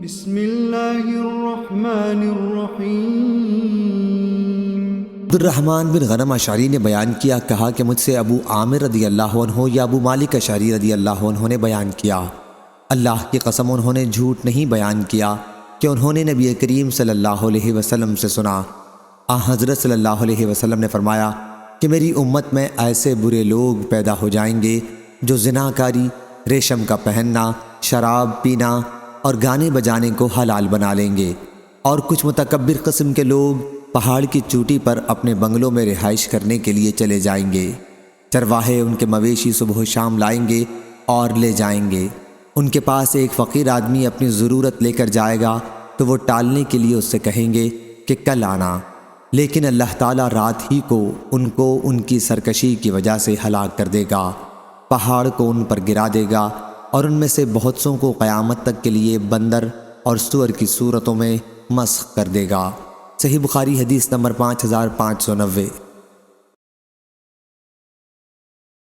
بسم اللہ الرحمن الرحیم۔ عبدالرحمن بن غنم اشعری نے بیان کیا، کہا کہ مجھ سے ابو عامر رضی اللہ عنہ یا ابو مالک اشعری رضی اللہ عنہ نے بیان کیا، اللہ کی قسم انہوں نے جھوٹ نہیں بیان کیا کہ انہوں نے نبی کریم صلی اللہ علیہ وسلم سے سنا۔ حضرت صلی اللہ علیہ وسلم نے فرمایا کہ میری امت میں ایسے برے لوگ پیدا ہو جائیں گے جو زناکاری، ریشم کا پہننا، شراب پینا اور گانے بجانے کو حلال بنا لیں گے، اور کچھ متکبر قسم کے لوگ پہاڑ کی چوٹی پر اپنے بنگلوں میں رہائش کرنے کے لیے چلے جائیں گے۔ چرواہے ان کے مویشی صبح و شام لائیں گے اور لے جائیں گے۔ ان کے پاس ایک فقیر آدمی اپنی ضرورت لے کر جائے گا تو وہ ٹالنے کے لیے اس سے کہیں گے کہ کل آنا، لیکن اللہ تعالیٰ رات ہی کو ان کی سرکشی کی وجہ سے ہلاک کر دے گا، پہاڑ کو ان پر گرا دے گا اور ان میں سے بہت سوں کو قیامت تک کے لیے بندر اور سور کی صورتوں میں مسخ کر دے گا۔ صحیح بخاری حدیث نمبر 5590۔